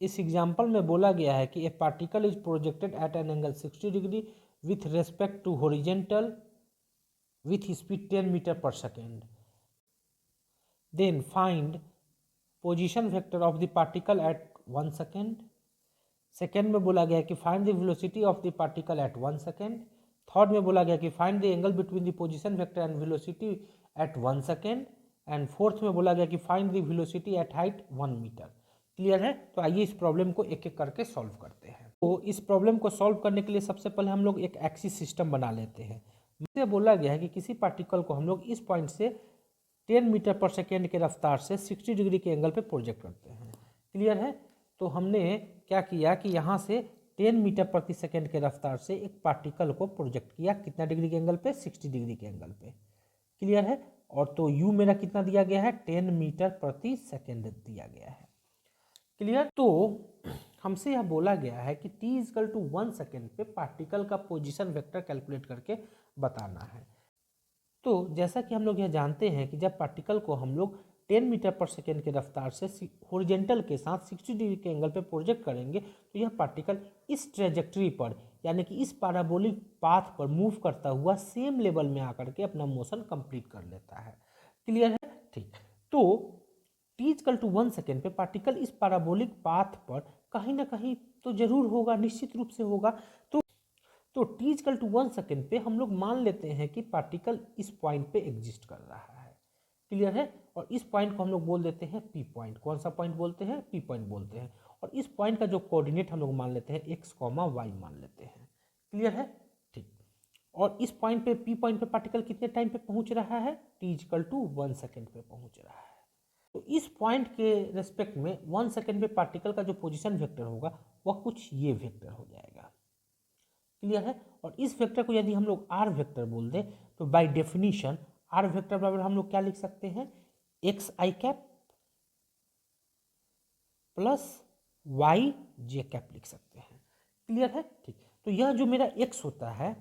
इस एग्जाम्पल में बोला गया है कि a particle is projected at an angle 60 degree with respect to horizontal with speed 10 metre per second. Then find position vector of the particle at 1 second. Second में बोला गया कि find the velocity of the particle at 1 second. Third में बोला गया कि find the angle between the position vector and velocity at 1 second. And fourth में बोला गया कि find the velocity at height 1 metre. Clear है? तो आइए इस प्रॉब्लम को एक एक करके सॉल्व करते हैं। तो इस प्रॉब्लम को सॉल्व करने के लिए सबसे पहले हम लोग एक एक्सिस सिस्टम बना लेते हैं। मुझे बोला गया है कि किसी पार्टिकल को हम लोग इस पॉइंट से 10 मीटर पर सेकेंड के रफ्तार से 60 डिग्री के एंगल पे प्रोजेक्ट करते हैं। क्लियर है? तो हमने क्या किया कि यहाँ से 10 मीटर प्रति सेकेंड के रफ्तार से एक पार्टिकल को प्रोजेक्ट किया। कितना डिग्री के एंगल पे? 60 डिग्री के एंगल पे। क्लियर है? और तो u मेरा कितना दिया गया है? 10 मीटर प्रति सेकेंड दिया गया है। क्लियर? तो हमसे यह बोला गया है कि t इक्वल टू 1 सेकेंड पे पार्टिकल का पोजीशन वेक्टर कैलकुलेट करके बताना है। तो जैसा कि हम लोग यह जानते हैं कि जब पार्टिकल को हम लोग 10 मीटर पर सेकेंड के रफ्तार से हॉरिजेंटल के साथ 60 डिग्री के एंगल पे प्रोजेक्ट करेंगे तो यह पार्टिकल इस ट्रेजेक्टरी पर यानी कि इस पैराबोलिक पाथ पर मूव करता हुआ सेम लेवल में आकर के अपना मोशन कंप्लीट कर लेता है। क्लियर है? ठीक। तो t इक्वल टू 1 सेकेंड पे पार्टिकल इस पैराबोलिक पाथ पर कहीं ना कहीं तो जरूर होगा, निश्चित रूप से होगा। तो t इक्वल टू 1 सेकेंड पे हम लोग मान लेते हैं कि पार्टिकल इस पॉइंट पे एग्जिस्ट कर रहा है। क्लियर है? और इस पॉइंट को हम लोग बोल देते हैं p पॉइंट। कौन सा पॉइंट बोलते हैं? p पॉइंट बोलते हैं। और इस पॉइंट का जो कोऑर्डिनेट हम लोग मान लेते हैं x, y मान लेते हैं। क्लियर है? ठीक। और इस पॉइंट पे p पॉइंट पे पार्टिकल कितने टाइम पे पहुंच रहा है? t इक्वल टू 1 सेकेंड पे पहुंच रहा है। तो इस पॉइंट के रेस्पेक्ट में 1 सेकेंड पे पार्टिकल का जो पोजीशन वेक्टर होगा वह कुछ ये वेक्टर हो जाएगा। क्लियर है? और इस वेक्टर को यदि हम लोग आर वेक्टर बोल दें तो बाय डेफिनेशन आर वेक्टर बराबर हम लोग क्या लिख सकते हैं? एक्स आई कैप प्लस वाई जे कैप लिख सकते हैं। क्लियर है? ठीक। तो यह जो मेरा एक्स होता है,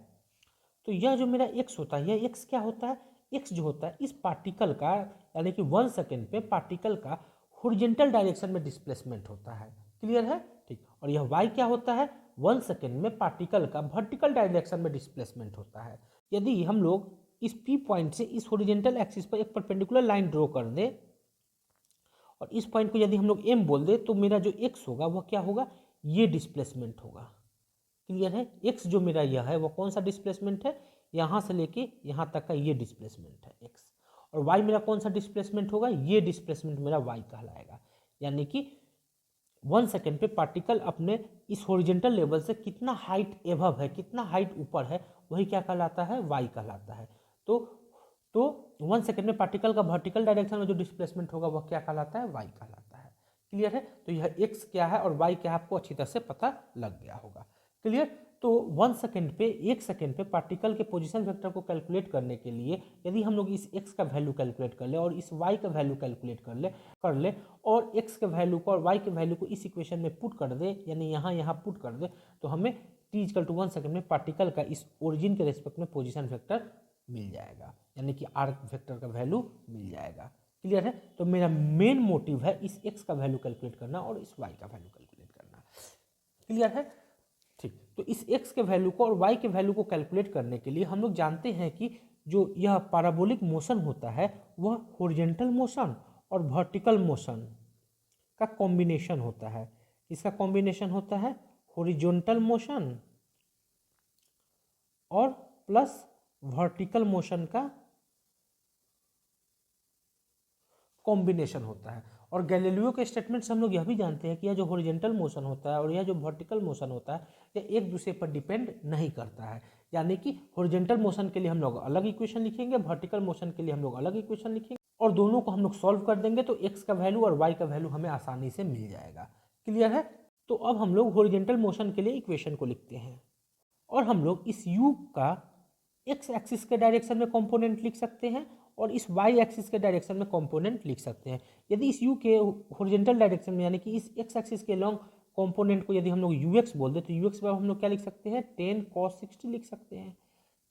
तो यह जो मेरा एक्स होता है, यह एक्स क्या होता है? एक्स जो होता है इस पार्टिकल का यानी कि 1 सेकेंड पे पार्टिकल का हॉरिजॉन्टल डायरेक्शन में डिस्प्लेसमेंट होता है। क्लियर है? ठीक। और यह वाई क्या होता है? 1 सेकेंड में पार्टिकल का वर्टिकल डायरेक्शन में डिस्प्लेसमेंट होता है। यदि हम लोग इस पी पॉइंट से इस हॉरिजॉन्टल एक्सिस पर एक परपेंडिकुलर लाइन ड्रॉ कर दें और इस पॉइंट को यदि हम लोग एम बोल दें तो मेरा जो एक्स होगा वह क्या होगा? ये डिस्प्लेसमेंट होगा। क्लियर है? एक्स जो मेरा यह है वह कौन सा डिस्प्लेसमेंट है? यहाँ से लेके यहाँ तक का ये डिस्प्लेसमेंट है एक्स। और वाई मेरा कौन सा डिस्प्लेसमेंट होगा? ये डिस्प्लेसमेंट मेरा वाई कहलाएगा। यानी कि 1 सेकेंड पे पार्टिकल अपने इस हॉरिजॉन्टल लेवल से कितना हाइट एबव है, कितना हाइट ऊपर है, वही क्या कहलाता है? वाई कहलाता है। तो 1 सेकेंड में पार्टिकल का वर्टिकल डायरेक्शन में जो डिस्प्लेसमेंट होगा वह क्या कहलाता है? वाई कहलाता है। क्लियर है? तो यह एक्स क्या है और वाई क्या है आपको अच्छी तरह से पता लग गया होगा। क्लियर? तो 1 सेकेंड पे 1 सेकेंड पे पार्टिकल के पोजीशन वेक्टर को कैलकुलेट करने के लिए यदि हम लोग इस x का वैल्यू कैलकुलेट कर ले और इस y का वैल्यू कैलकुलेट कर ले और x के वैल्यू को और y के वैल्यू को इस इक्वेशन में पुट कर दे, यानी यहाँ पुट कर दे, तो हमें t इक्वल टू 1 सेकेंड में पार्टिकल का इस ओरिजिन के रेस्पेक्ट में पोजिशन वेक्टर मिल जाएगा, यानी कि r वेक्टर का वैल्यू मिल जाएगा। क्लियर है? तो मेरा मेन मोटिव है इस x का वैल्यू कैलकुलेट करना और इस y का वैल्यू कैलकुलेट करना। क्लियर है? ठीक। तो इस x के वैल्यू को और y के वैल्यू को कैलकुलेट करने के लिए हम लोग जानते हैं कि जो यह पैराबोलिक मोशन होता है वह हॉरिजॉन्टल मोशन और वर्टिकल मोशन का कॉम्बिनेशन होता है। इसका कॉम्बिनेशन होता है हॉरिजॉन्टल मोशन और प्लस वर्टिकल मोशन का कॉम्बिनेशन होता है। और गैलीलियो के स्टेटमेंट से हम लोग यह भी जानते हैं कि यह जो हॉरिजॉन्टल मोशन होता है और यह जो वर्टिकल मोशन होता है यह एक दूसरे पर डिपेंड नहीं करता है। यानी कि हॉरिजॉन्टल मोशन के लिए हम लोग अलग इक्वेशन लिखेंगे, वर्टिकल मोशन के लिए हम लोग अलग इक्वेशन लिखेंगे और दोनों को हम लोग सॉल्व कर देंगे तो एक्स का वैल्यू और वाई का वैल्यू हमें आसानी से मिल जाएगा। क्लियर है? तो अब हम लोग हॉरिजॉन्टल मोशन के लिए इक्वेशन को लिखते हैं और हम लोग इस u का एक्स एक्सिस के डायरेक्शन में कंपोनेंट लिख सकते हैं और इस y एक्सिस के डायरेक्शन में कंपोनेंट लिख सकते हैं। यदि इस u के हॉरिजॉन्टल डायरेक्शन में यानी कि इस x एक्सिस के लॉन्ग कंपोनेंट को यदि हम लोग ux बोल दे तो ux पर हम लोग क्या लिख सकते हैं? 10 cos 60 लिख सकते हैं।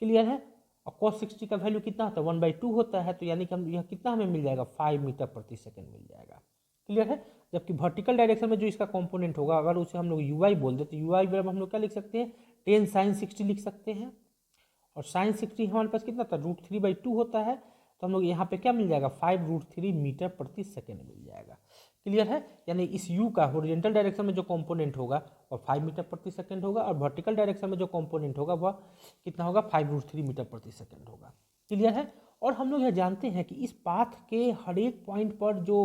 क्लियर है? और cos 60 का वैल्यू कितना होता है? 1/2 होता है, तो यानी कि हम यह कितना हमें मिल जाएगा? 5 मीटर प्रति सेकेंड मिल जाएगा। क्लियर है? जबकि वर्टिकल डायरेक्शन में जो इसका कंपोनेंट होगा अगर उसे हम लोग यू आई बोल दे तो यू आई बराबर हम लोग क्या लिख सकते हैं 10 sin 60 लिख सकते हैं। और sin 60 हमारे पास कितना था √3/2 होता है, तो हम लोग यहाँ पे क्या मिल जाएगा 5√3 मीटर प्रति सेकेंड मिल जाएगा। क्लियर है, यानी इस u का हॉरिजॉन्टल डायरेक्शन में जो कंपोनेंट होगा वह 5 मीटर प्रति सेकेंड होगा और वर्टिकल डायरेक्शन में जो कंपोनेंट होगा वह कितना होगा 5√3 मीटर प्रति सेकेंड होगा। क्लियर है। और हम लोग यह जानते हैं कि इस पाथ के हर एक पॉइंट पर जो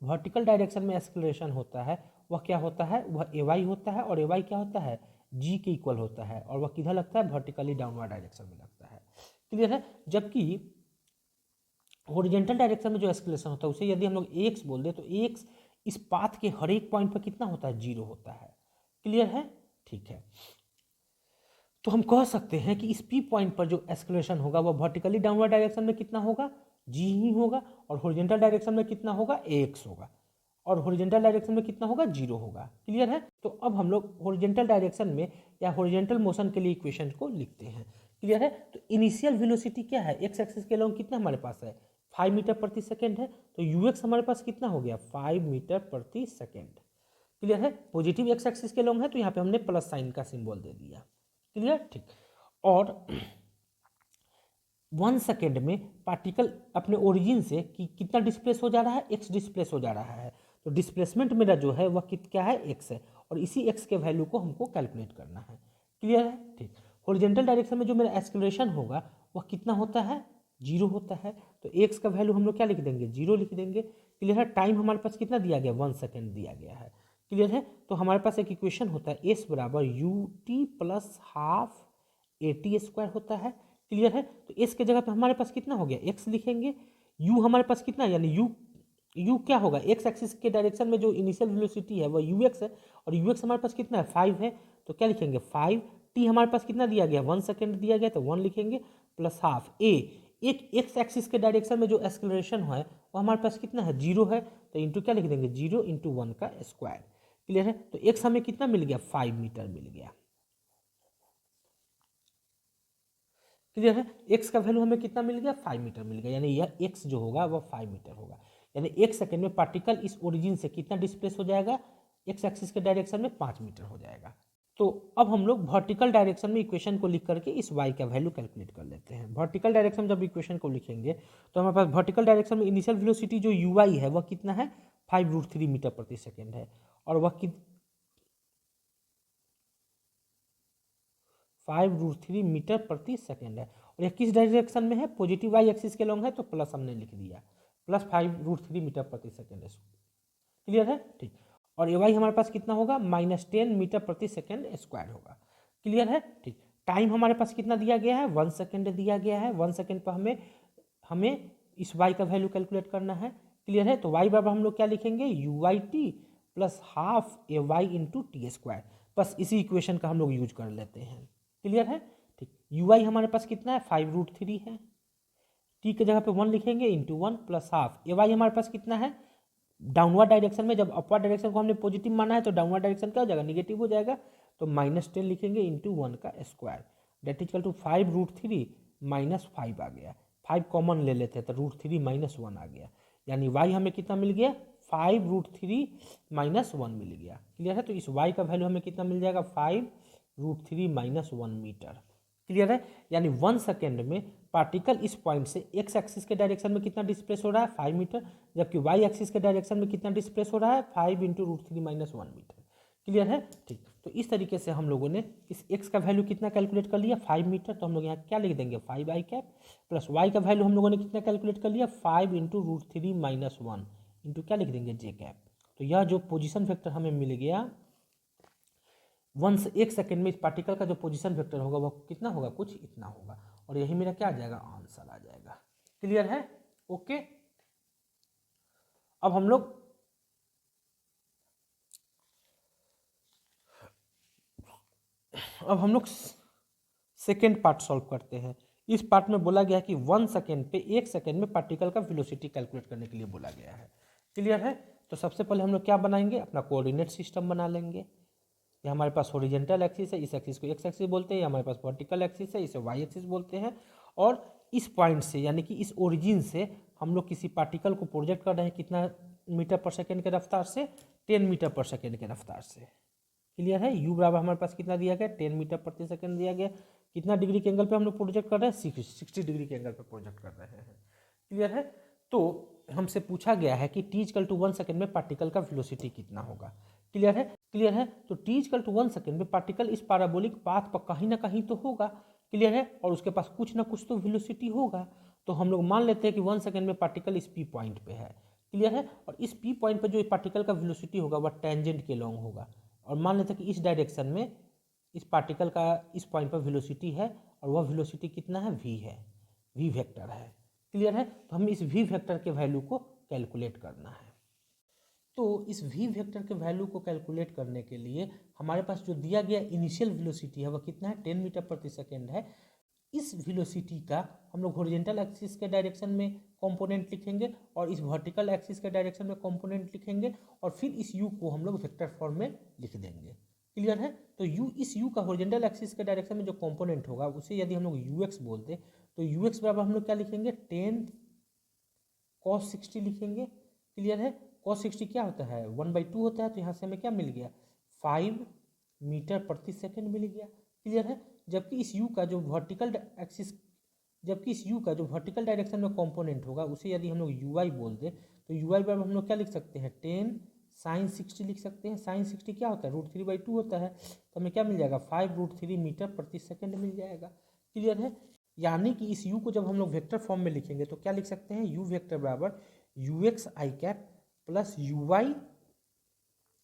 वर्टिकल डायरेक्शन में एक्सेलरेशन होता है वह क्या होता है, वह ए वाई होता है और ए वाई क्या होता है जी के इक्वल होता है और वह किधर लगता है वर्टिकली डाउनवर्ड डायरेक्शन में लगता है। क्लियर है। जबकि हॉरिजॉन्टल डायरेक्शन में जो एक्सेलरेशन होता है उसे यदि हम लोग एक्स बोल दे तो एक्स इस पाथ के हर एक पॉइंट पर कितना होता है 0 होता है। क्लियर है, ठीक है। तो हम कह सकते हैं कि इस पी पॉइंट पर जो एक्सेलरेशन होगा वह वर्टिकली डाउनवर्ड डायरेक्शन में कितना होगा जी ही होगा और हॉरिजॉन्टल डायरेक्शन में कितना होगा एक्स होगा और हॉरिजॉन्टल डायरेक्शन में कितना होगा 0 होगा। क्लियर है। तो अब हम लोग हॉरिजॉन्टल डायरेक्शन में या हॉरिजॉन्टल मोशन के लिए इक्वेशन को लिखते हैं। क्लियर है। तो इनिशियल वेलोसिटी क्या है, एक्स एक्सिस के लॉन्ग कितना हमारे पास है 5 मीटर प्रति सेकेंड है, तो यू एक्स हमारे पास कितना हो गया 5 मीटर प्रति सेकेंड। क्लियर है। पॉजिटिव एक्स एक्सिस के लॉन्ग है तो यहाँ पे हमने प्लस साइन का सिंबल दे दिया। क्लियर, ठीक। और 1 सेकेंड में पार्टिकल अपने ओरिजिन से कितना डिस्प्लेस हो जा रहा है, एक्स डिस्प्लेस हो जा रहा है। तो डिस्प्लेसमेंट मेरा जो है वह क्या है एक्स है और इसी एक्स के वैल्यू को हमको कैलकुलेट करना है। क्लियर है, ठीक। हॉरिजॉन्टल डायरेक्शन में जो मेरा एक्सेलरेशन होगा वह कितना होता है 0 होता है, तो एक्स का वैल्यू हम लोग क्या लिख देंगे 0 लिख देंगे। क्लियर है। टाइम हमारे पास कितना दिया गया 1 सेकेंड दिया गया है। क्लियर है। तो हमारे पास एक इक्वेशन होता है एस बराबर U T plus half A T square होता है। क्लियर है। तो एस के जगह पे हमारे पास कितना हो गया एक्स लिखेंगे, यू हमारे पास कितना यानी यू क्या होगा एक्स एक्सिस के डायरेक्शन में जो इनिशियल वेलोसिटी है वह यू एक्स है और यू एक्स हमारे पास कितना है 5 है, तो क्या लिखेंगे 5। टी हमारे पास कितना दिया गया 1 सेकेंड दिया गया तो 1 लिखेंगे प्लस हाफ ए एक एक्स एक्सिस के डायरेक्शन में जो एक्सेलरेशन है वो हमारे पास कितना है 0 है, तो इंटू क्या लिख देंगे 0 × 1 का स्क्वायर। क्लियर है। तो एक्स हमें कितना मिल गया 5 मीटर मिल गया। क्लियर है। एक्स का वैल्यू हमें कितना मिल गया 5 मीटर मिल गया, यानी यह एक्स जो होगा वह 5 मीटर होगा। यानी 1 सेकेंड में पार्टिकल इस ओरिजिन से कितना डिस्प्लेस हो जाएगा एक्स एक्सिस के डायरेक्शन में 5 मीटर हो जाएगा। तो अब हम लोग वर्टिकल डायरेक्शन में इक्वेशन को लिख करके इस y का वैल्यू कैलकुलेट कर लेते हैं। वर्टिकल डायरेक्शन में जब इक्वेशन को लिखेंगे तो हमारे पास वर्टिकल डायरेक्शन में इनिशियल वेलोसिटी जो ui है वह कितना है 5√3 मीटर प्रति सेकेंड है और वह 5√3 मीटर प्रति सेकेंड है और यह किस डायरेक्शन में है पॉजिटिव वाई एक्सिस के लॉन्ग है तो प्लस हमने लिख दिया प्लस 5√3 मीटर प्रति सेकेंड है। क्लियर है, ठीक। और ए वाई हमारे पास कितना होगा -10 मीटर प्रति सेकेंड स्क्वायर होगा। क्लियर है, ठीक। टाइम हमारे पास कितना दिया गया है 1 सेकेंड दिया गया है। 1 सेकेंड पर हमें इस y का वैल्यू कैलकुलेट करना है। क्लियर है। तो y बराबर हम लोग क्या लिखेंगे u y t plus half a y into t square. बस इसी इक्वेशन का हम लोग यूज कर लेते हैं। क्लियर है, ठीक। यू वाई हमारे पास कितना है 5√3 है, टी के जगह पे 1 लिखेंगे into 1 plus half a Y हमारे पास कितना है डाउनवर्ड डायरेक्शन में, जब अपवर्ड डायरेक्शन को हमने पॉजिटिव माना है तो डाउनवर्ड डायरेक्शन क्या हो जाएगा निगेटिव हो जाएगा, तो -10 लिखेंगे इंटू 1 का square that is equal to 5√3 -5 आ गया। 5 कॉमन ले लेते हैं तो √3 -1 आ गया, यानी y हमें कितना मिल गया 5√3 -1 मिल गया। क्लियर है। तो इस y का वैल्यू हमें कितना मिल जाएगा 5√3 -1 मीटर। क्लियर है। यानी 1 सेकेंड में पार्टिकल इस पॉइंट से एक्स एक्सिस के डायरेक्शन में कितना डिस्प्लेस हो रहा है 5 मीटर, जबकि वाई एक्सिस के डायरेक्शन में कितना डिस्प्लेस हो रहा है 5 × √3 -1 मीटर। क्लियर है, ठीक। तो इस तरीके से हम लोगों ने इस एक्स का वैल्यू कितना कैलकुलेट कर लिया 5 मीटर, तो हम लोग यहाँ क्या लिख देंगे 5i कैप प्लस वाई का वैल्यू हम लोगों ने कितना कैलकुलेट कर लिया 5 × √3 -1 इंटू क्या लिख देंगे j कैप। तो यह जो पोजिशन फैक्टर हमें मिल गया 1 सेकेंड में इस पार्टिकल का जो पोजीशन वेक्टर होगा वह कितना होगा कुछ इतना होगा और यही मेरा क्या आ जाएगा आंसर आ जाएगा। क्लियर है, ओके। अब हम लोग सेकेंड पार्ट सॉल्व करते हैं। इस पार्ट में बोला गया है कि 1 सेकेंड पे 1 सेकेंड में पार्टिकल का वेलोसिटी कैलकुलेट करने के लिए बोला गया है। क्लियर है। तो सबसे पहले हम लोग क्या बनाएंगे अपना कोऑर्डिनेट सिस्टम बना लेंगे। ये हमारे पास हॉरिजॉन्टल एक्सिस है, इस एक्सिस को एक्स एक्सिस बोलते हैं, हमारे पास वर्टिकल एक्सिस है इसे वाई एक्सिस बोलते हैं। और इस पॉइंट से यानी कि इस ओरिजिन से हम लोग किसी पार्टिकल को प्रोजेक्ट कर रहे हैं कितना मीटर पर सेकेंड के रफ्तार से 10 मीटर पर सेकेंड के रफ्तार से। क्लियर है। u बराबर हमारे पास कितना दिया गया, 10 मीटर प्रति सेकेंड दिया गया। कितना डिग्री के एंगल पे हम लोग प्रोजेक्ट कर रहे हैं, 60 डिग्री के एंगल पे प्रोजेक्ट कर रहे हैं। क्लियर है। तो हमसे पूछा गया है कि t=1 सेकेंड में पार्टिकल का वेलोसिटी कितना होगा। क्लियर है। क्लियर है। तो t=1 सेकेंड में पार्टिकल इस पैराबोलिक पाथ पर कहीं ना कहीं तो होगा। क्लियर है। और उसके पास कुछ ना कुछ तो वेलोसिटी होगा। तो हम लोग मान लेते हैं कि 1 सेकेंड में पार्टिकल इस p पॉइंट पे है। क्लियर है। और इस p पॉइंट पर जो पार्टिकल का वेलोसिटी होगा वह टेंजेंट के लॉन्ग होगा। और मान लेते हैं कि इस डायरेक्शन में इस पार्टिकल का इस पॉइंट पर वेलोसिटी है और वह वेलोसिटी कितना है, v है, v वेक्टर है। क्लियर है। तो हमें इस v वेक्टर के वैल्यू को कैलकुलेट करना है। तो इस v वेक्टर के वैल्यू को कैलकुलेट करने के लिए हमारे पास जो दिया गया इनिशियल वेलोसिटी है वह कितना है, 10 मीटर प्रति सेकेंड है। इस वेलोसिटी का हम लोग हॉरिजॉन्टल एक्सिस के डायरेक्शन में कंपोनेंट लिखेंगे और इस वर्टिकल एक्सिस के डायरेक्शन में कंपोनेंट लिखेंगे और फिर इस u को हम लोग वेक्टर फॉर्म में लिख देंगे। क्लियर है। तो इस u का हॉरिजॉन्टल एक्सिस के डायरेक्शन में जो कंपोनेंट होगा उसे यदि हम लोग ux बोलते तो ux बराबर हम लोग क्या लिखेंगे, 10 cos 60 लिखेंगे। क्लियर है। cos 60 क्या होता है, 1/2 होता है। तो यहाँ से हमें क्या मिल गया, 5 मीटर प्रति सेकेंड मिल गया। क्लियर है। जबकि इस u का जो वर्टिकल एक्सिस डायरेक्शन में कंपोनेंट होगा उसे यदि हम लोग ui बोल दे तो ui बराबर हम लोग क्या लिख सकते हैं, 10 sin 60 लिख सकते हैं। sin 60 क्या होता है, √3/2 होता है। तो हमें क्या मिल जाएगा, 5√3 मीटर प्रति सेकेंड मिल जाएगा। क्लियर है। यानी कि इस u को जब हम लोग वेक्टर फॉर्म में लिखेंगे तो क्या लिख सकते हैं, u वेक्टर बराबर ux i cap plus uy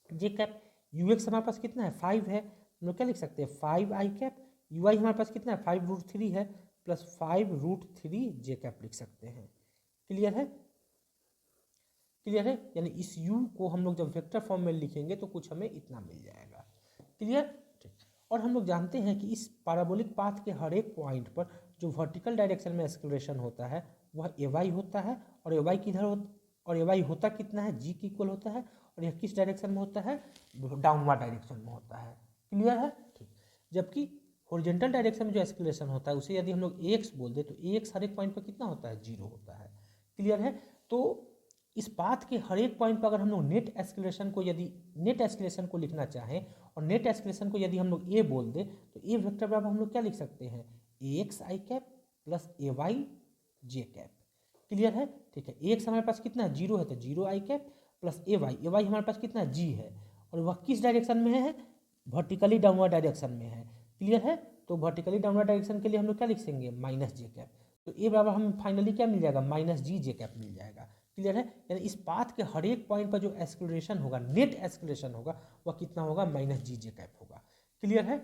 j cap. ux हमारे पास कितना है, 5 है। हम लोग क्या लिख सकते हैं, 5 i कैप। uy हमारे पास कितना है, 5√3 है प्लस 5√3 j कैप लिख सकते हैं। क्लियर है। क्लियर है। यानी इस u को हम लोग जब वेक्टर फॉर्म में लिखेंगे तो कुछ हमें इतना मिल जाएगा। क्लियर। ठीक। और हम लोग जानते हैं कि इस पैराबोलिक पाथ के हर एक पॉइंट पर जो वर्टिकल डायरेक्शन में एक्सेलरेशन होता है वह ay होता है। और ay किधर और ay होता कितना है, g के इक्वल होता है। और यह किस डायरेक्शन में होता है, डाउनवर्ड डायरेक्शन में होता है। क्लियर है। ठीक। जबकि हॉरिजॉन्टल डायरेक्शन में जो एक्सेलरेशन होता है उसे यदि हम लोग ax बोल दे तो ax हर एक पॉइंट पर कितना होता है, 0 होता है। क्लियर है। तो इस पाथ के हर एक पॉइंट पर अगर हम लोग नेट एक्सेलरेशन को लिखना चाहें और नेट एक्सेलरेशन को यदि हम लोग a बोल दे तो a वेक्टर बराबर हम लोग क्या लिख सकते हैं, ax i cap plus ay j cap. Clear है। ठीक है। ax हमारे पास कितना है, 0 है तो 0 i कैप प्लस ay हमारे पास कितना है, g है। और वह किस डायरेक्शन में है, वर्टिकली डाउनवर्ड डायरेक्शन में है। क्लियर है। तो वर्टिकली डाउनवर्ड डायरेक्शन के लिए हम लोग क्या लिख देंगे, माइनस जे कैप। तो ए बराबर हमें फाइनली क्या मिल जाएगा, माइनस जी जे कैप मिल जाएगा। क्लियर है। यानी इस पाथ के हर एक पॉइंट पर जो एक्सेलरेशन होगा, नेट एक्सेलरेशन होगा, वह कितना होगा, माइनस जी जे कैप होगा। क्लियर है।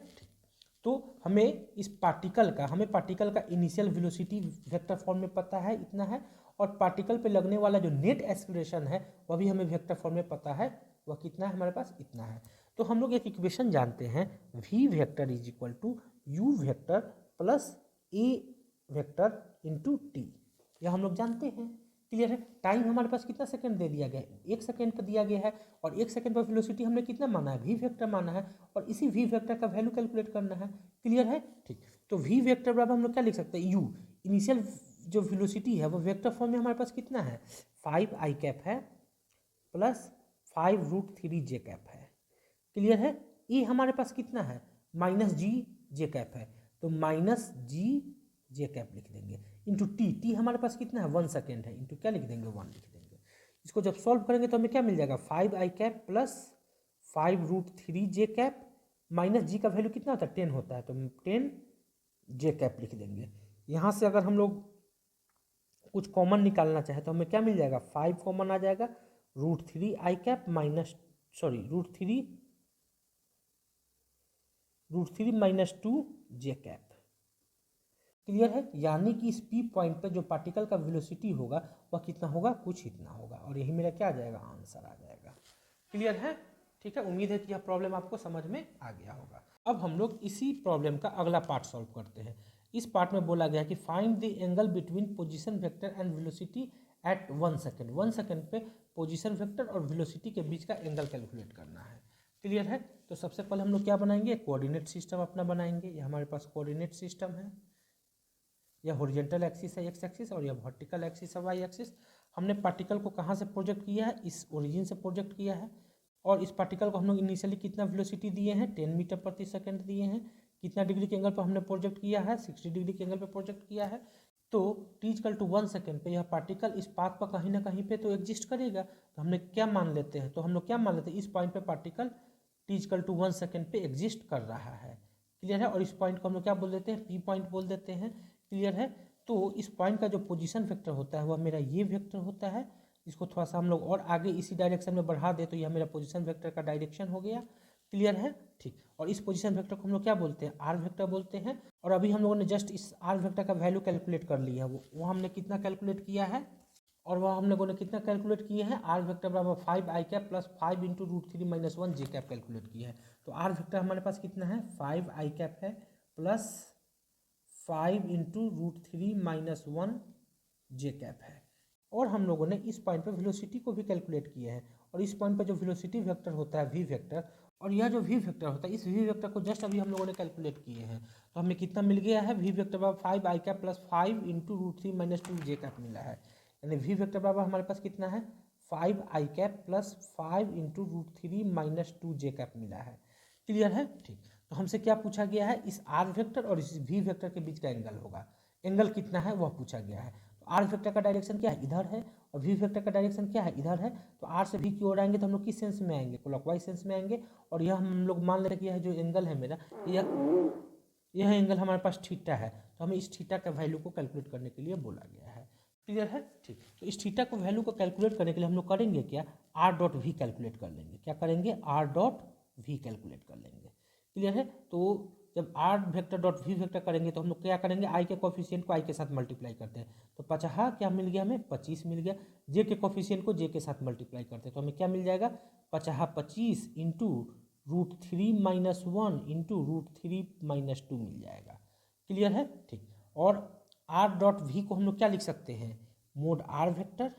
तो हमें पार्टिकल का इनिशियल वेलोसिटी वेक्टर फॉर्म में पता है, इतना है। और पार्टिकल पे लगने वाला जो नेट एक्सेलरेशन है वह भी हमें वेक्टर फॉर्म में पता है, वह कितना है, हमारे पास इतना है। तो हम लोग एक इक्वेशन जानते हैं, v vector is equal to u vector plus a vector into t. यह हम लोग जानते हैं। क्लियर है। टाइम हमारे पास कितना सेकंड दे दिया गया है, 1 सेकंड पर दिया गया है। और 1 सेकंड पर वेलोसिटी हमने कितना माना है, v वेक्टर माना है। और इसी v वेक्टर का वैल्यू कैलकुलेट करना है। क्लियर है। ठीक। तो v वेक्टर बराबर हम लोग क्या लिख सकते हैं, u इनिशियल जो वेलोसिटी है वो वेक्टर फॉर्म में हमारे पास कितना है, 5 i कैप है प्लस 5√3 j कैप है। क्लियर है। ये हमारे पास कितना है, माइनस जी जे कैप है। तो माइनस जी जे कैप लिख देंगे इंटू टी हमारे पास कितना है, 1 सेकेंड है, इंटू क्या लिख देंगे, 1 लिख देंगे। इसको जब सॉल्व करेंगे तो हमें क्या मिल जाएगा, 5 i cap plus 5√3 j cap. Minus g का वैल्यू कितना होता है, 10 होता है। तो 10 जे कैप लिख देंगे। यहाँ से अगर हम लोग कुछ कॉमन निकालना चाहे तो हमें क्या मिल जाएगा, 5 कॉमन आ जाएगा, √3 i cap minus √3 minus 2 J cap. Clear है। यानी कि इस पी पॉइंट पर जो पार्टिकल का वेलोसिटी होगा वह कितना होगा, कुछ इतना होगा। और यही मेरा क्या आ जाएगा, आंसर आ जाएगा। क्लियर है। ठीक है। उम्मीद है कि यह प्रॉब्लम आपको समझ में आ गया होगा। अब हम लोग इसी प्रॉब्लम का अगला पार्ट सॉल्व करते हैं। इस पार्ट में बोला गया कि find the angle between position vector and velocity at 1 second. 1 second पे पोजीशन वेक्टर और वेलोसिटी के बीच का एंगल कैलकुलेट करना है। क्लियर है। तो सबसे पहले हम लोग क्या बनाएंगे, कोऑर्डिनेट सिस्टम अपना बनाएंगे। ये हमारे पास कोऑर्डिनेट सिस्टम है। यह हॉरिजॉन्टल एक्सिस है, एक्स एक्सिस, और यह वर्टिकल एक्सिस है, वाई एक्सिस। हमने पार्टिकल को कहाँ से प्रोजेक्ट किया है, इस ओरिजिन से प्रोजेक्ट किया है। और इस पार्टिकल को हम लोग इनिशियली कितना वेलोसिटी दिए हैं 10 मीटर प्रति सेकंड दिए हैं। कितना डिग्री के एंगल पर हमने प्रोजेक्ट किया है 60 डिग्री के एंगल पर प्रोजेक्ट किया है। तो t=1 सेकेंड पे यह पार्टिकल इस पाथ पर कहीं ना कहीं पे तो एग्जिस्ट करेगा। तो हमने क्या मान लेते हैं, तो हम लोग क्या मान लेते हैं, इस पॉइंट पे पार्टिकल t=1 सेकेंड पे एग्जिस्ट कर रहा है। क्लियर है। और इस पॉइंट को हम लोग क्या बोल देते हैं, p पॉइंट बोल देते हैं। क्लियर है। तो इस पॉइंट का जो पोजीशन वेक्टर होता है वह मेरा ये वेक्टर होता है। इसको थोड़ा सा हम लोग और आगे इसी डायरेक्शन में बढ़ा दे तो यह मेरा पोजीशन वेक्टर का डायरेक्शन हो गया। क्लियर है। ठीक। और इस पोजीशन वेक्टर को हम लोग क्या बोलते हैं, आर वेक्टर बोलते हैं। और अभी हम लोगों ने जस्ट इस आर वेक्टर का वैल्यू कैलकुलेट कर लिया है। वो हमने कितना कैलकुलेट किया है, और वह हम लोगों ने कितना कैलकुलेट किया है, आर वेक्टर बराबर 5i plus 5 into √3 - 1 j calculate किया है। तो आर वेक्टर हमारे पास कितना है 5i है प्लस 5 इंटू √3 - 1 j है। और हम लोगों ने इस पॉइंट पर वेलोसिटी को भी कैलकुलेट किया है। और इस पॉइंट पर जो वेलोसिटी वेक्टर होता है वी वेक्टर, और यह जो वी वेक्टर होता है इस वी वेक्टर को जस्ट अभी हम लोगों ने कैलकुलेट किए हैं। तो हमें कितना मिल गया है, वी वेक्टर बराबर 5i प्लस 5 इंटू √3 - 2 j मिला है। यानी वी वेक्टर बराबर हमारे पास कितना है 5i प्लस 5 इंटू √3 - 2 j मिला है। क्लियर है। ठीक। तो हमसे क्या पूछा गया है, इस आर वेक्टर और इस वी वेक्टर के बीच का एंगल होगा। एंगल कितना है वह पूछा गया है। तो आर वेक्टर का डायरेक्शन क्या है, इधर है, और वी वेक्टर का डायरेक्शन क्या है, इधर है। तो आर से वी की ओर आएंगे तो हम लोग किस सेंस में आएंगे, क्लॉकवाइज सेंस में आएंगे। और यह हम लोग मान लेते हैं कि यह जो एंगल है मेरा, यह एंगल हमारे पास थीटा है। तो हमें इस थीटा का वैल्यू को कैलकुलेट करने के लिए बोला गया है। क्लियर है। ठीक। तो इस थीटा को वैल्यू को कैलकुलेट करने के लिए हम लोग करेंगे क्या, r.v कैलकुलेट कर लेंगे। क्या करेंगे, r.v कैलकुलेट कर लेंगे। क्लियर है। तो जब r vector dot v vector करेंगे तो हम लोग क्या करेंगे, i के कोफिशिएंट को i के साथ मल्टीप्लाई करते हैं। तो 50 क्या मिल गया हमें 25 मिल गया। j के कोफिशिएंट को j के साथ मल्टीप्लाई करते हैं तो हमें क्या मिल जाएगा 50 25 इंटू √3 - 1 इंटू √3 - 2 मिल जाएगा। क्लियर है। ठीक। और r.v को हम लोग क्या लिख सकते हैं, mod r vector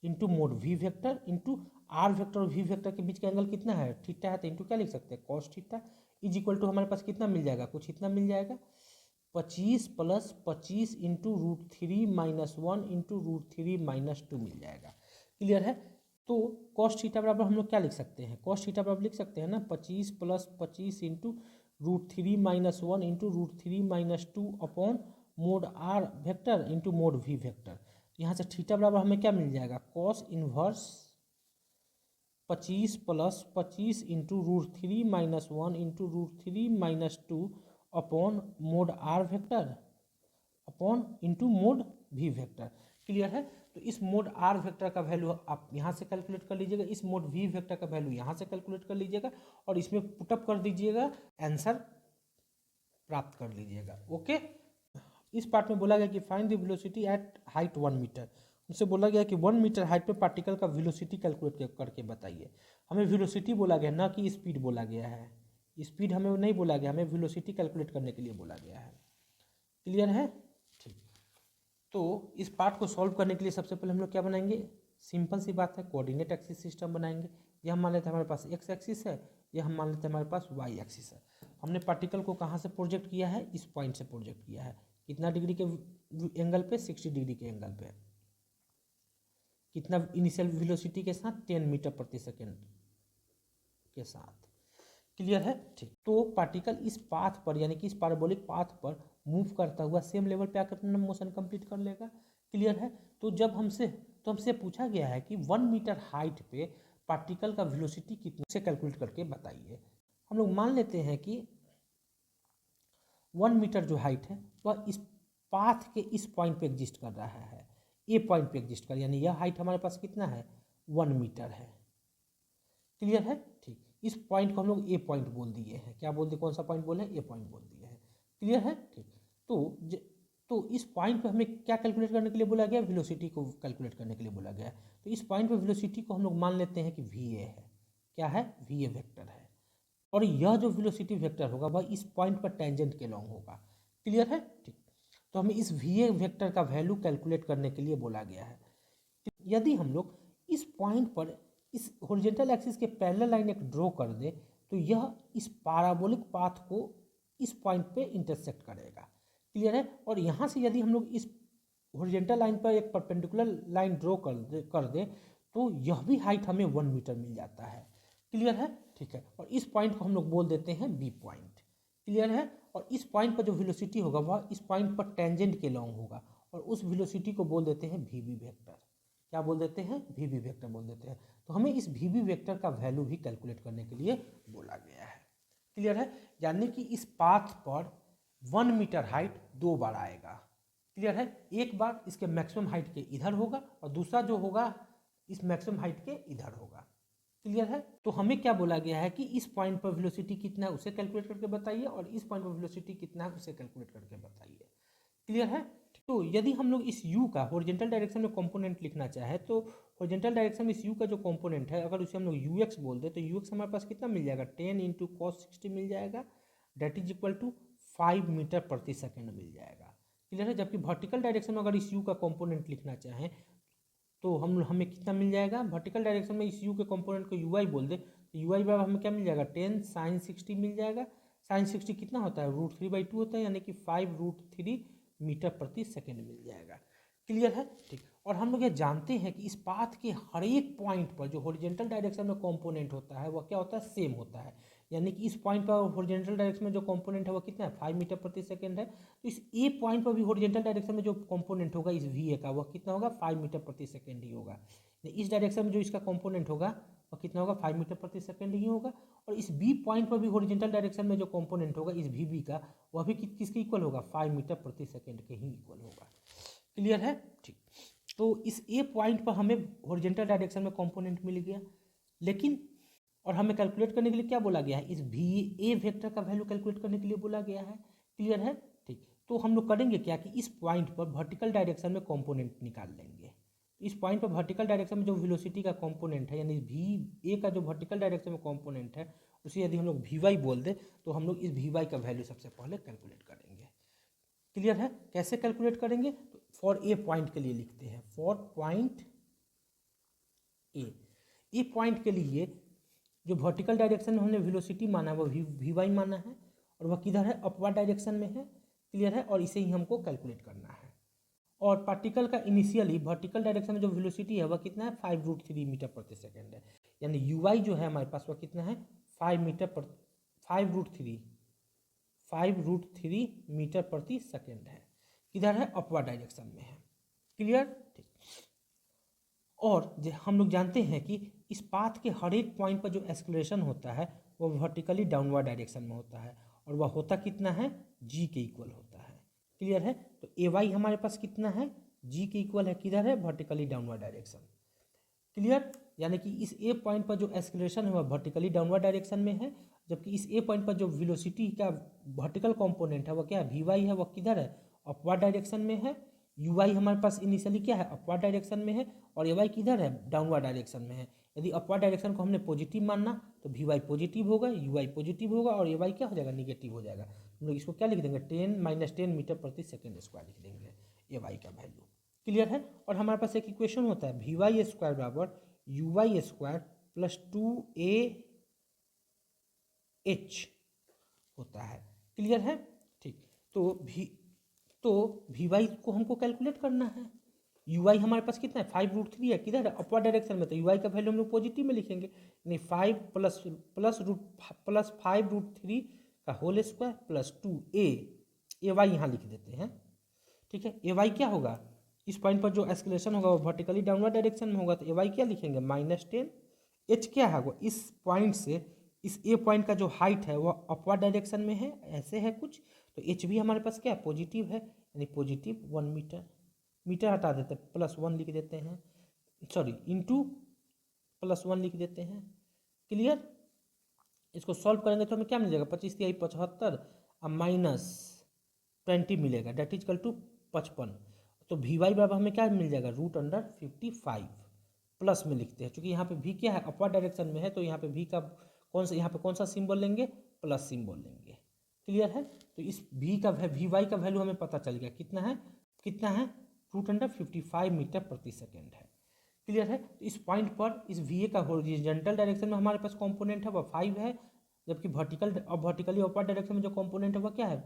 into mod v vector into r vector और वी वेक्टर के बीच का एंगल कितना है थीटा है। तो इंटू क्या लिख सकते हैं cos theta is equal to हमारे पास कितना मिल जाएगा, कुछ इतना मिल जाएगा 25 प्लस 25 इंटू √3 - 1 इंटू √3 - 2 मिल जाएगा। क्लियर है। तो कॉस थीटा बराबर हम लोग क्या लिख सकते हैं, कॉस थीटा बराबर लिख सकते हैं ना 25 plus 25 into √3 - 1 into √3 - 2 upon mod r vector into mod v vector. यहाँ से थीटा बराबर हमें क्या मिल जाएगा, cos inverse 25 plus 25 into √3 - 1 into √3 - 2 upon mod r vector upon into mod v vector. Clear है। तो इस मोड आर वेक्टर का वैल्यू आप यहाँ से कैलकुलेट कर लीजिएगा, इस मोड वी वेक्टर का वैल्यू यहाँ से कैलकुलेट कर लीजिएगा और इसमें पुटअप कर दीजिएगा, आंसर प्राप्त कर लीजिएगा। ओके। इस पार्ट में बोला गया कि find the velocity at height 1 metre. उनसे बोला गया कि 1 मीटर हाइट पे पार्टिकल का वेलोसिटी कैलकुलेट करके बताइए। हमें वेलोसिटी बोला गया ना कि स्पीड बोला गया है, स्पीड हमें नहीं बोला गया, हमें वेलोसिटी कैलकुलेट करने के लिए बोला गया है। क्लियर है। ठीक। तो इस पार्ट को सॉल्व करने के लिए सबसे पहले हम लोग क्या बनाएंगे, सिंपल सी बात है, कोऑर्डिनेट एक्सिस सिस्टम बनाएंगे। यह हम मान लेते हैं हमारे पास एक्स एक्सिस है, यह हम मान लेते हैं हमारे पास वाई एक्सिस है। हमने पार्टिकल को कहाँ से प्रोजेक्ट किया है, इस पॉइंट से प्रोजेक्ट किया है। कितना डिग्री के एंगल पे, 60 डिग्री के एंगल पे। कितना इनिशियल वेलोसिटी के साथ, 10 मीटर प्रति सेकेंड के साथ। क्लियर है। ठीक। तो पार्टिकल इस पाथ पर यानी कि इस पैराबोलिक पाथ पर मूव करता हुआ सेम लेवल पे आकर अपना मोशन कंप्लीट कर लेगा। क्लियर है। तो जब हमसे पूछा गया है कि 1 मीटर हाइट पे पार्टिकल का वेलोसिटी कितने से कैलकुलेट करके बताइए। हम लोग मान लेते हैं कि 1 मीटर जो हाइट है वह इस पाथ के इस पॉइंट पे एग्जिस्ट कर रहा है, ए पॉइंट पे एग्जिस्ट कर, यानी यह हाइट हमारे पास कितना है 1 मीटर है। क्लियर है। ठीक। इस पॉइंट को हम लोग ए पॉइंट बोल दिए हैं। क्या बोल दिए, कौन सा पॉइंट बोले, ए पॉइंट बोल दिए हैं। क्लियर है। ठीक। तो इस पॉइंट पे हमें क्या कैलकुलेट करने के लिए बोला गया, वेलोसिटी को कैलकुलेट करने के लिए बोला गया। तो इस पॉइंट पे वेलोसिटी को हम लोग मान लेते हैं कि वी ए है। क्या है, वी ए वेक्टर है। और यह जो वेलोसिटी वेक्टर होगा वह इस पॉइंट पर टेंजेंट के लॉन्ग होगा। क्लियर है। ठीक। तो हमें इस वी ए वेक्टर का वैल्यू कैलकुलेट करने के लिए बोला गया है। यदि हम लोग इस पॉइंट पर इस हॉरिजॉन्टल एक्सिस के पैरेलल लाइन एक ड्रॉ कर दे तो यह इस पैराबोलिक पाथ को इस पॉइंट पे इंटरसेक्ट करेगा। क्लियर है। और यहाँ से यदि हम लोग इस हॉरिजॉन्टल लाइन पर एक परपेंडिकुलर लाइन ड्रॉ कर दे तो यह भी हाइट हमें 1 मीटर मिल जाता है। क्लियर है, ठीक है। और इस पॉइंट को हम लोग बोल देते हैं बी पॉइंट, क्लियर है। और इस पॉइंट पर जो वेलोसिटी होगा वह इस पॉइंट पर टेंजेंट के लॉन्ग होगा और उस वेलोसिटी को बोल देते हैं वी वेक्टर। क्या बोल देते हैं? वी वेक्टर बोल देते हैं। तो हमें इस वी वेक्टर का वैल्यू भी कैलकुलेट करने के लिए बोला गया है, क्लियर है। यानी कि इस पाथ पर 1 मीटर हाइट 2 बार आएगा, क्लियर है। एक बार इसके मैक्सिमम हाइट के इधर होगा और दूसरा जो होगा इस मैक्सिमम हाइट के इधर होगा, क्लियर है। तो हमें क्या बोला गया है कि इस पॉइंट पर वेलोसिटी कितना है उसे कैलकुलेट करके बताइए और इस पॉइंट पर वेलोसिटी कितना है उसे कैलकुलेट करके बताइए, क्लियर है। तो यदि हम लोग इस u का हॉरिजॉन्टल डायरेक्शन में कंपोनेंट लिखना चाहे तो हॉरिजॉन्टल डायरेक्शन में इस u का जो कंपोनेंट है अगर उसे हम लोग ux बोल दे तो ux हमारे पास कितना मिल जाएगा 10 इंटू कॉस 60 मिल जाएगा, that is equal to 5 metre प्रति सेकेंड मिल जाएगा, क्लियर है। जबकि वर्टिकल डायरेक्शन में अगर इस u का कंपोनेंट लिखना चाहें तो हमें कितना मिल जाएगा, वर्टिकल डायरेक्शन में इस u के कंपोनेंट को ui बोल दे तो ui बराबर हमें क्या मिल जाएगा 10 साइन 60 मिल जाएगा। साइन 60 कितना होता है √3/2 होता है, यानी कि 5√3 मीटर प्रति सेकेंड मिल जाएगा, क्लियर है, ठीक। और हम लोग ये जानते हैं कि इस पाथ के हर एक पॉइंट पर जो हॉरिजॉन्टल डायरेक्शन में कंपोनेंट होता है वह क्या होता है, सेम होता है। यानी कि इस पॉइंट पर हॉरिजॉन्टल डायरेक्शन में जो कंपोनेंट है वो कितना है 5 मीटर प्रति सेकेंड है। तो इस ए पॉइंट पर भी हॉरिजॉन्टल डायरेक्शन में जो कंपोनेंट होगा इस वी ए का वह कितना होगा 5 मीटर प्रति सेकेंड ही होगा। इस डायरेक्शन में जो इसका कंपोनेंट होगा वह कितना होगा 5 मीटर प्रति सेकेंड ही होगा। और इस बी पॉइंट पर भी हॉरिजॉन्टल डायरेक्शन में जो कंपोनेंट होगा इस वी बी का वह भी किसके इक्वल होगा 5 मीटर प्रति सेकेंड के ही इक्वल होगा, क्लियर है, ठीक। तो इस ए पॉइंट पर हमें हॉरिजॉन्टल डायरेक्शन में कंपोनेंट मिल गया, लेकिन और हमें कैलकुलेट करने के लिए क्या बोला गया है, इस वी ए वेक्टर का वैल्यू कैलकुलेट करने के लिए बोला गया है, क्लियर है, ठीक। तो हम लोग करेंगे क्या कि इस पॉइंट पर वर्टिकल डायरेक्शन में कंपोनेंट निकाल लेंगे। इस पॉइंट पर वर्टिकल डायरेक्शन में जो वेलोसिटी का कंपोनेंट है यानी वी ए का जो वर्टिकल डायरेक्शन में कंपोनेंट है उसे यदि हम लोग वी वाई बोल दें तो हम लोग इस वी वाई का वैल्यू सबसे पहले कैलकुलेट करेंगे, क्लियर है। कैसे कैलकुलेट करेंगे, तो फॉर ए पॉइंट के लिए लिखते हैं, फॉर पॉइंट ए पॉइंट के लिए जो वर्टिकल डायरेक्शन में हमने वेलोसिटी माना है वो वी वाई माना है और वह किधर है अपवर्ड डायरेक्शन में है, क्लियर है। और इसे ही हमको कैलकुलेट करना है। और पार्टिकल का इनिशियली वर्टिकल डायरेक्शन में जो वेलोसिटी है वह कितना है 5√3 मीटर प्रति सेकेंड है, यानी यू वाई जो है हमारे पास वह कितना है 5√3 मीटर प्रति सेकेंड है, किधर है अपवर्ड डायरेक्शन में है, क्लियर, ठीक। और हम लोग जानते हैं कि इस पाथ के हर एक पॉइंट पर जो एक्सेलरेशन होता है वह वर्टिकली डाउनवर्ड डायरेक्शन में होता है और वह होता कितना है जी के इक्वल होता है, क्लियर है। तो ए वाई हमारे पास कितना है जी के इक्वल है, किधर है वर्टिकली डाउनवर्ड डायरेक्शन, क्लियर। यानी कि इस ए पॉइंट पर जो एक्सेलरेशन है वह वर्टिकली डाउनवर्ड डायरेक्शन में है, जबकि इस ए पॉइंट पर जो वेलोसिटी का वर्टिकल कंपोनेंट है वह क्या है वी वाई है, वह किधर है अपवर्ड डायरेक्शन में है। यू वाई हमारे पास इनिशियली क्या है अपवर्ड डायरेक्शन में है और ए वाई किधर है डाउनवर्ड डायरेक्शन में है। यदि अपवर्ड डायरेक्शन को हमने पॉजिटिव मानना तो वी वाई पॉजिटिव होगा, यू वाई पॉजिटिव होगा और ए वाई क्या हो जाएगा निगेटिव हो जाएगा। हम लोग इसको क्या लिख देंगे 10 - 10 मीटर प्रति सेकेंड स्क्वायर लिख देंगे ए वाई का वैल्यू, क्लियर है। और हमारे पास एक इक्वेशन होता है वी वाई स्क्वायर बराबर u y square plus 2AH होता है, क्लियर है, ठीक। तो वी वाई को हमको कैलकुलेट करना है। यू वाई हमारे पास कितना है 5√3 है, किधर है अपवर्ड डायरेक्शन में, तो यू वाई का वैल्यू हम लोग पॉजिटिव में लिखेंगे, यानी 5 प्लस 5√3 का whole square plus 2A Y यहाँ लिख देते हैं, ठीक है। ए वाई क्या होगा इस पॉइंट पर जो एस्केलेशन होगा वो वर्टिकली डाउनवर्ड डायरेक्शन में होगा, तो ए वाई क्या लिखेंगे -10। एच क्या है वो इस पॉइंट से इस ए पॉइंट का जो हाइट है वो अपवर्ड डायरेक्शन में है, ऐसे है कुछ, तो एच भी हमारे पास क्या है पॉजिटिव है, यानी पॉजिटिव 1 मीटर, मीटर हटा देते हैं +1 लिख देते हैं, सॉरी इंटू +1 लिख देते हैं, क्लियर। इसको सॉल्व करेंगे तो हमें क्या मिल जाएगा 25 × 75 और -20 मिलेगा, डेट इज इक्वल टू 55। तो वी वाई बराबर हमें क्या मिल जाएगा √55 प्लस में लिखते हैं, क्योंकि यहाँ पे वी क्या है अपवर्ड डायरेक्शन में है, तो यहाँ पे वी का यहाँ पे कौन सा सिंबल लेंगे प्लस सिंबल लेंगे, क्लियर है। तो इस वी वाई का वैल्यू हमें पता चल गया कितना है √55 मीटर प्रति सेकेंड है, क्लियर है। तो इस पॉइंट पर इस वी ए का हॉरिजॉन्टल डायरेक्शन में हमारे पास कंपोनेंट है वह 5 है, जबकि वर्टिकली अपवर्ड डायरेक्शन में जो कंपोनेंट है वह क्या है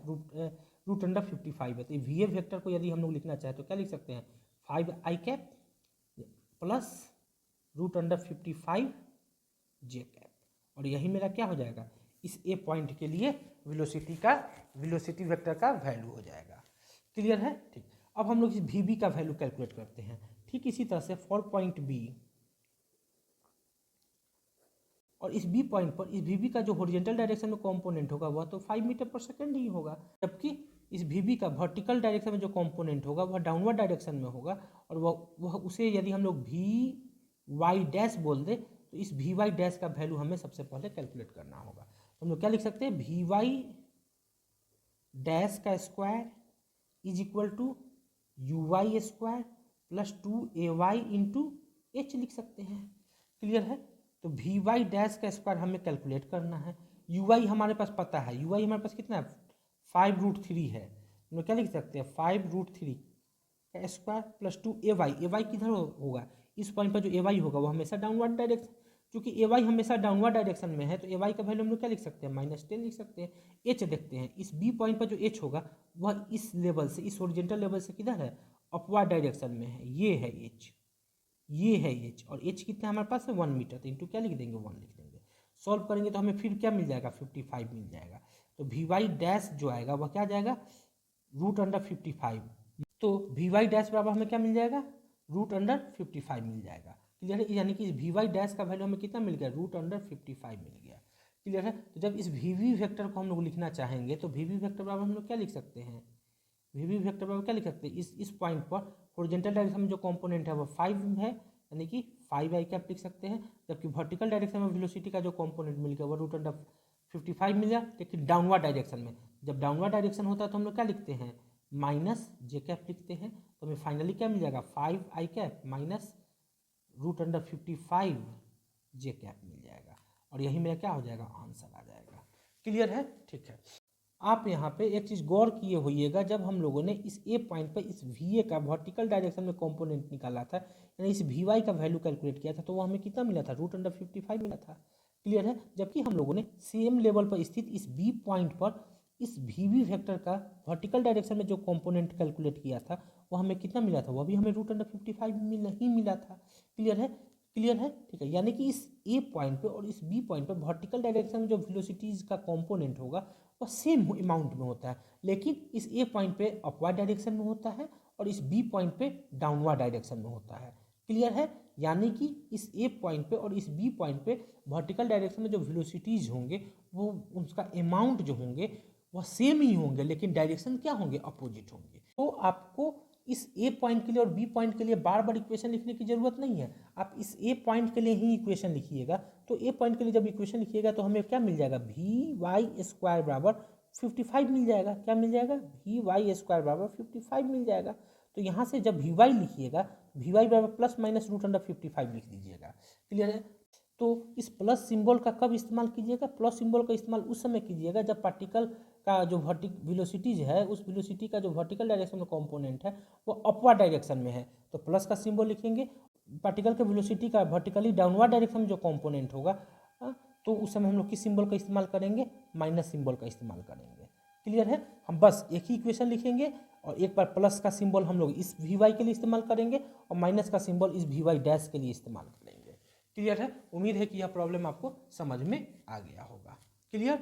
√55 है। तो वी ए वेक्टर को यदि हम लोग लिखना चाहें तो क्या लिख सकते हैं 5i cap plus √55 j cap, और यही मेरा क्या हो जाएगा, इस ए पॉइंट के लिए वेलोसिटी वेक्टर का वैल्यू हो जाएगा। क्लियर है? ठीक। अब हम लोग इस वी बी का वैल्यू कैलकुलेट करते हैं। ठीक इसी तरह से फॉर पॉइंट बी, और इस बी पॉइंट पर इस वी बी का जो हॉरिजॉन्टल डायरेक्शन में कंपोनेंट होगा वह तो 5 मीटर पर सेकेंड ही होगा, जबकि इस वी बी का वर्टिकल डायरेक्शन में जो कंपोनेंट होगा वह डाउनवर्ड डायरेक्शन में होगा, और वह उसे यदि हम लोग वी वाई डैश बोल दे तो इस वी वाई डैश का वैल्यू हमें सबसे पहले कैलकुलेट करना होगा। तो हम लोग क्या लिख सकते हैं, वी वाई डैश का square is equal to u y square plus 2ay into h लिख सकते हैं। क्लियर है? तो वी वाई डैश का स्क्वायर हमें कैलकुलेट करना है, यू वाई हमारे पास पता है, यू वाई हमारे पास कितना है, 5√3 है। हम लोग क्या लिख सकते हैं, 5√3 का स्क्वायर प्लस 2ay, ay किधर होगा, इस पॉइंट पर जो ay होगा वो हमेशा डाउनवर्ड डायरेक्शन, क्योंकि ay हमेशा डाउनवर्ड डायरेक्शन में है तो ay का वैल्यू हम लोग क्या लिख सकते हैं, -10 लिख सकते हैं। h देखते हैं, इस b पॉइंट पर जो h होगा वह इस लेवल से, इस ओरिजेंटल लेवल से किधर है, अपवर्ड डायरेक्शन में है, ये है h, ये है h, और h कितना हमारे पास है 1 मीटर, तो इंटू क्या लिख देंगे, 1 लिख देंगे। सॉल्व करेंगे तो हमें फिर क्या मिल जाएगा, 55 मिल जाएगा। तो वी वाई डैश जो आएगा वह क्या जाएगा, √55। तो वी वाई डैश बराबर हमें क्या मिल जाएगा, √55 मिल जाएगा। क्लियर है? यानी कि इस वी वाई डैश का वैल्यू हमें कितना मिल गया, √55 मिल गया। क्लियर है? तो जब इस वी वी वेक्टर को हम लोग लिखना चाहेंगे तो वी वी वेक्टर बराबर हम लोग क्या लिख सकते हैं, वी वी वेक्टर बराबर क्या लिख सकते हैं, इस पॉइंट पर हॉरिजॉन्टल डायरेक्शन में जो कंपोनेंट है वो 5 है, यानी कि 5i कैप लिख सकते हैं, जबकि वर्टिकल डायरेक्शन में वेलोसिटी का जो कंपोनेंट मिल गया वो √55 मिल गया। लेकिन डाउनवर्ड डायरेक्शन में, जब डाउनवर्ड डायरेक्शन होता है तो हम लोग क्या लिखते हैं, -j कैप लिखते हैं। तो हमें फाइनली क्या मिल जाएगा, 5i cap minus √55 j cap मिल जाएगा, और यही मेरा क्या हो जाएगा, आंसर आ जाएगा। क्लियर है? ठीक है। आप यहाँ पे एक चीज़ गौर किए होइएगा, जब हम लोगों ने इस ए पॉइंट पे इस वी ए का वर्टिकल डायरेक्शन में कंपोनेंट निकाला था, यानी इस वी वाई का वैल्यू कैलकुलेट किया था, तो वो हमें कितना मिला था, √55 मिला था। क्लियर है? जबकि हम लोगों ने सेम लेवल पर स्थित इस बी पॉइंट पर इस वी वी वेक्टर का वर्टिकल डायरेक्शन में जो कंपोनेंट कैलकुलेट किया था वो हमें कितना मिला था, वो भी हमें √55 ही मिला था। क्लियर है? क्लियर है? ठीक है। यानी कि इस ए पॉइंट पे और इस बी पॉइंट पे वर्टिकल डायरेक्शन में जो वेलोसिटीज का कंपोनेंट होगा वह सेम अमाउंट में होता है, लेकिन इस ए पॉइंट पे अपवर्ड डायरेक्शन में होता है और इस बी पॉइंट पे डाउनवर्ड डायरेक्शन में होता है। क्लियर है? यानी कि इस ए पॉइंट पे और इस बी पॉइंट पे वर्टिकल डायरेक्शन में जो वेलोसिटीज होंगे वो उसका अमाउंट जो होंगे वह सेम ही होंगे, लेकिन डायरेक्शन क्या होंगे, अपोजिट होंगे। तो आपको इस ए पॉइंट के लिए और बी पॉइंट के लिए बार बार इक्वेशन लिखने की जरूरत नहीं है, आप इस ए पॉइंट के लिए ही इक्वेशन लिखिएगा। तो ए पॉइंट के लिए जब इक्वेशन लिखिएगा तो हमें क्या मिल जाएगा, वी वाई स्क्वायर बराबर 55 मिल जाएगा। क्या मिल जाएगा, वी वाई स्क्वायर बराबर 55 मिल जाएगा। तो यहाँ से जब वी वाई लिखिएगा, वी वाई बराबर प्लस माइनस √55 लिख दीजिएगा। क्लियर है? तो इस प्लस सिंबल का कब इस्तेमाल कीजिएगा, प्लस सिंबल का इस्तेमाल उस समय कीजिएगा जब पार्टिकल का जो वेलोसिटीज है उस वेलोसिटी का जो वर्टिकल डायरेक्शन में कंपोनेंट है वो अपवर्ड डायरेक्शन में है, तो प्लस का सिंबल लिखेंगे। पार्टिकल के वेलोसिटी का वर्टिकली डाउनवर्ड डायरेक्शन में जो कंपोनेंट होगा तो उस समय हम लोग किस सिंबल का इस्तेमाल करेंगे, माइनस सिंबल का इस्तेमाल करेंगे। क्लियर है? हम बस एक ही इक्वेशन लिखेंगे और एक बार प्लस का सिंबल हम लोग इस वी वाई के लिए इस्तेमाल करेंगे और माइनस का सिंबल इस वी वाई डैश के लिए इस्तेमाल करेंगे। क्लियर है? उम्मीद है कि यह प्रॉब्लम आपको समझ में आ गया होगा। क्लियर?